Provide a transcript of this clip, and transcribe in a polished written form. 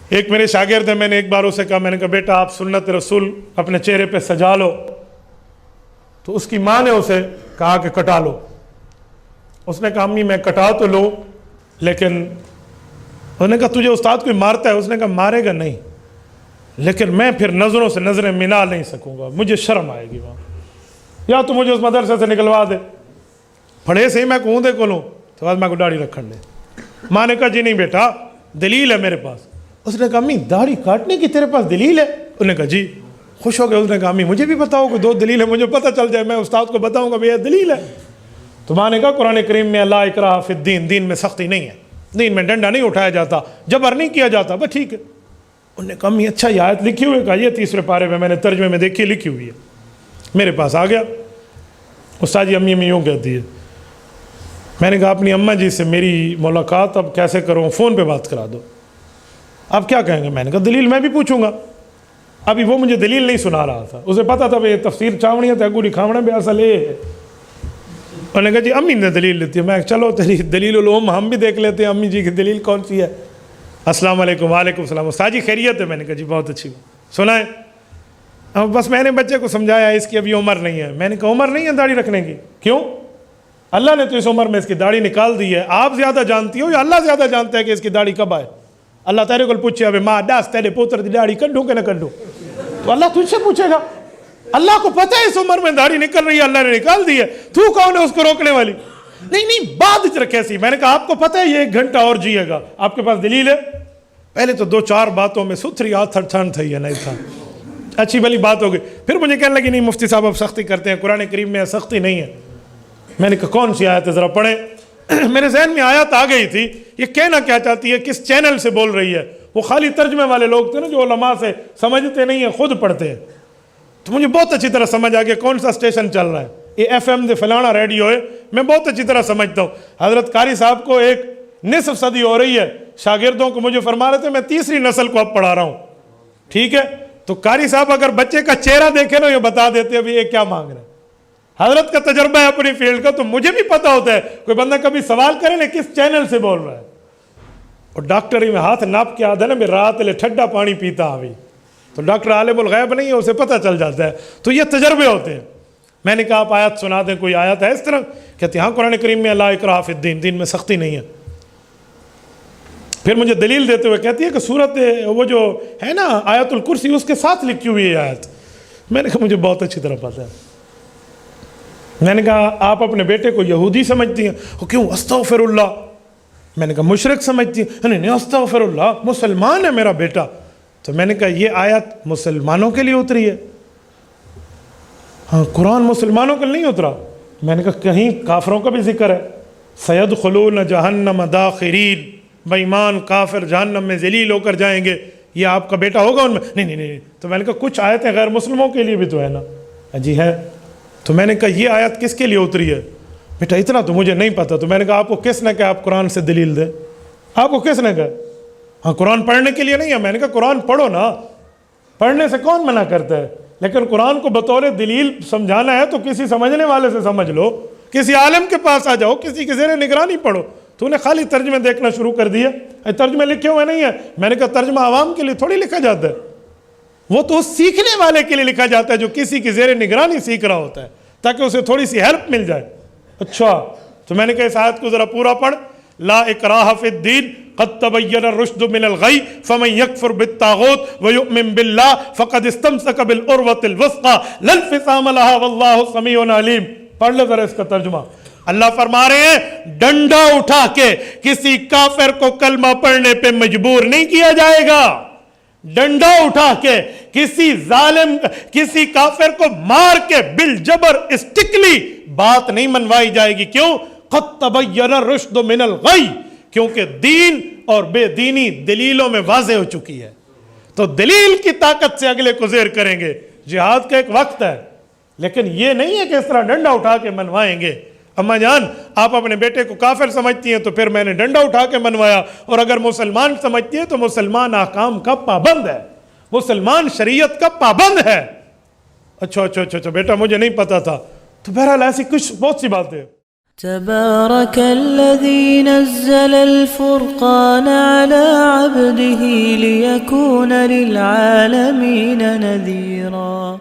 ایک میرے شاگرد ہے، میں نے ایک بار اسے کہا، میں نے کہا بیٹا آپ سنت رسول اپنے چہرے پہ سجا لو، تو اس کی ماں نے اسے کہا کہ کٹا لو۔ اس نے کہا امی میں کٹا تو لوں، لیکن انہوں نے کہا تجھے استاد کوئی مارتا ہے؟ اس نے کہا مارے گا نہیں، لیکن میں پھر نظروں سے نظریں ملا نہیں سکوں گا، مجھے شرم آئے گی وہاں، یا تو مجھے اس مدرسے سے نکلوا دے، پڑھے سے ہی میں کہوں دے کو لوں تو بعد میں کو داڑھی رکھن دے۔ ماں نے کہا جی نہیں بیٹا دلیل ہے میرے پاس۔ اس نے کہا امی داڑھی کاٹنے کی تیرے پاس دلیل ہے؟ انہوں نے کہا جی۔ خوش ہو گئے، اس نے کہا امی مجھے بھی بتاؤ کہ 2 دلیل ہے، مجھے پتہ چل جائے، میں استاد کو بتاؤں گا بھیا دلیل ہے۔ تو ماں نے کہا قرآن کریم میں لا اکراہ فی الدین، دین میں سختی نہیں ہے، دین میں ڈنڈا نہیں اٹھایا جاتا، جبر نہیں کیا جاتا، بس ٹھیک ہے۔ انہوں نے کہا امی اچھا یہ آیت لکھی ہوئی ہے؟ کہا یہ 3 پارے میں نے ترجمے میں دیکھی لکھی ہوئی ہے۔ میرے پاس آ گیا، استاد جی امی یوں کہتی ہے۔ میں نے کہا اپنی اماں جی سے میری ملاقات اب کیسے کروں؟ فون پہ بات کرا دو۔ اب کیا کہیں گے؟ میں نے کہا دلیل میں بھی پوچھوں گا۔ ابھی وہ مجھے دلیل نہیں سنا رہا تھا، اسے پتا تھا یہ تفسیر چاوڑی ہے تگوڑی کھاوڑا بے اصل یہ ہے۔ انہوں نے کہا جی امی نے دلیل لیتی ہے۔ میں چلو تیری دلیل العلوم ہم بھی دیکھ لیتے ہیں، امی جی کی دلیل کون سی ہے۔ السلام علیکم۔ وعلیکم السلام۔ استاد جی خیریت ہے؟ میں نے کہا جی بہت اچھی سنائیں۔ اب بس میں نے بچے کو سمجھایا اس کی ابھی عمر نہیں ہے۔ میں نے کہا عمر نہیں ہے داڑھی رکھنے کی؟ کیوں؟ اللہ نے تو اس عمر میں اس کی داڑھی نکال دی ہے، آپ زیادہ جانتی ہو یا اللہ زیادہ جانتا ہے کہ اس کی داڑھی کب آئے؟ اللہ تیرے کو پوچھے ابھی ماں داس تیرے پوتر دی داڑھی کڈوں کہ نہ کڈوں، تو اللہ تجھ سے پوچھے گا۔ اللہ کو پتہ ہے اس عمر میں داڑھی نکل رہی ہے، اللہ نے نکال دی ہے، تو کون ہے اس کو روکنے والی؟ نہیں بات رکھے سی۔ میں نے کہا آپ کو پتہ ہے یہ 1 گھنٹہ اور جیے گا، آپ کے پاس دلیل ہے؟ پہلے تو 2-4 باتوں میں ستھری آتھر ٹھن تھی ہے، نہیں تھا، اچھی بھلی بات ہو گئی۔ پھر مجھے کہنے لگی نہیں مفتی صاحب اب سختی کرتے ہیں، قرآن کریم میں سختی نہیں ہے۔ میں نے کہا کون سی آیت ہے ذرا پڑھیں۔ میرے ذہن میں آیت آ گئی تھی، یہ کہنا کیا چاہتی ہے، کس چینل سے بول رہی ہے۔ وہ خالی ترجمے والے لوگ تھے نا جو علماء سے سمجھتے نہیں ہیں، خود پڑھتے ہیں، تو مجھے بہت اچھی طرح سمجھ آ گیا کون سا اسٹیشن چل رہا ہے، یہ FM دے فلانا ریڈیو ہے، میں بہت اچھی طرح سمجھتا ہوں۔ حضرت قاری صاحب کو 1 صدی ہو رہی ہے، شاگردوں کو مجھے فرما رہے تھے میں 3ری نسل کو اب پڑھا رہا ہوں، ٹھیک ہے؟ تو قاری صاحب اگر بچے کا چہرہ دیکھے نا یہ بتا دیتے ابھی یہ کیا مانگ رہے ہیں۔ حضرت کا تجربہ ہے اپنی فیلڈ کا، تو مجھے بھی پتا ہوتا ہے کوئی بندہ کبھی سوال کرے نا کس چینل سے بول رہا ہے۔ اور ڈاکٹر ہی میں ہاتھ ناپ کے آدھا نا میں رات لے ٹھنڈا پانی پیتا ابھی، تو ڈاکٹر عالم الغیب نہیں ہے، اسے پتہ چل جاتا ہے، تو یہ تجربے ہوتے ہیں۔ میں نے کہا آپ آیت سنا دیں، کوئی آیت ہے اس طرح؟ کہتے ہاں قرآن کریم میں لا اکراہ فی الدین، دین میں سختی نہیں ہے۔ پھر مجھے دلیل دیتے ہوئے کہتی ہے کہ سورت وہ جو ہے نا آیت الکرسی اس کے ساتھ لکھی ہوئی ہے آیت۔ میں نے کہا مجھے بہت اچھی طرح پتہ ہے۔ میں نے کہا آپ اپنے بیٹے کو یہودی سمجھتی ہیں؟ وہ کیوں؟ استغفر اللہ۔ میں نے کہا مشرک سمجھتی ہیں؟ نہیں استغفر اللہ، مسلمان ہے میرا بیٹا۔ تو میں نے کہا یہ آیت مسلمانوں کے لیے اتری ہے؟ ہاں قرآن مسلمانوں کے لیے نہیں اترا۔ میں نے کہا کہیں کافروں کا بھی ذکر ہے، سیدخلون جہنم داخرین، بے ایمان کافر جہنم میں ذلیل ہو کر جائیں گے، یہ آپ کا بیٹا ہوگا ان میں؟ نہیں۔ تو میں نے کہا کچھ آیتیں غیر مسلموں کے لیے بھی تو ہے نا؟ جی ہے۔ تو میں نے کہا یہ آیت کس کے لیے اتری ہے؟ بیٹا اتنا تو مجھے نہیں پتا۔ تو میں نے کہا آپ کو کس نے کہا آپ قرآن سے دلیل دیں؟ آپ کو کس نے کہا؟ ہاں قرآن پڑھنے کے لیے نہیں ہے۔ میں نے کہا قرآن پڑھو نا، پڑھنے سے کون منع کرتا ہے، لیکن قرآن کو بطور دلیل سمجھانا ہے تو کسی سمجھنے والے سے سمجھ لو، کسی عالم کے پاس آ جاؤ، کسی کے زیر نگرانی پڑھو۔ تو نے خالی ترجمے دیکھنا شروع کر دیا، ترجمے لکھے ہوئے نہیں ہیں۔ میں نے کہا ترجمہ عوام کے لیے تھوڑی لکھا جاتا ہے، وہ تو سیکھنے والے کے لیے لکھا جاتا ہے جو کسی کی زیر نگرانی سیکھ رہا ہوتا ہے، تاکہ اسے تھوڑی سی ہیلپ مل جائے۔ اچھا تو میں نے کہا اس آیت کو ذرا پورا پڑھ، لا اکراہ فی الدین قد تبین الرشد من الغی فمن یکفر بالطاغوت ویؤمن باللہ فقد استمسک بالعروۃ الوثقی لا انفصام لها واللہ سمیع علیم۔ پڑھ لے ذرا اس کا ترجمہ۔ اللہ فرما رہے ہیں ڈنڈا اٹھا کے کسی کافر کو کلمہ پڑھنے پہ مجبور نہیں کیا جائے گا، ڈنڈا اٹھا کے کسی ظالم کسی کافر کو مار کے بالجبر اسٹکلی بات نہیں منوائی جائے گی۔ کیوں؟ قد تبین الرشد من الغی، کیونکہ دین اور بے دینی دلیلوں میں واضح ہو چکی ہے، تو دلیل کی طاقت سے اگلے کو زیر کریں گے۔ جہاد کا ایک وقت ہے، لیکن یہ نہیں ہے کہ اس طرح ڈنڈا اٹھا کے منوائیں گے۔ اماں جان آپ اپنے بیٹے کو کافر سمجھتی ہیں تو پھر میں نے ڈنڈا اٹھا کے منوایا، اور اگر مسلمان سمجھتی ہیں تو مسلمان احکام کا پابند ہے، مسلمان شریعت کا پابند ہے۔ اچھا بیٹا مجھے نہیں پتا تھا۔ تو بہرحال ایسی کچھ بہت سی باتیں تبارك الذي نزل الفرقان على عبده ليكون للعالمين نذيرا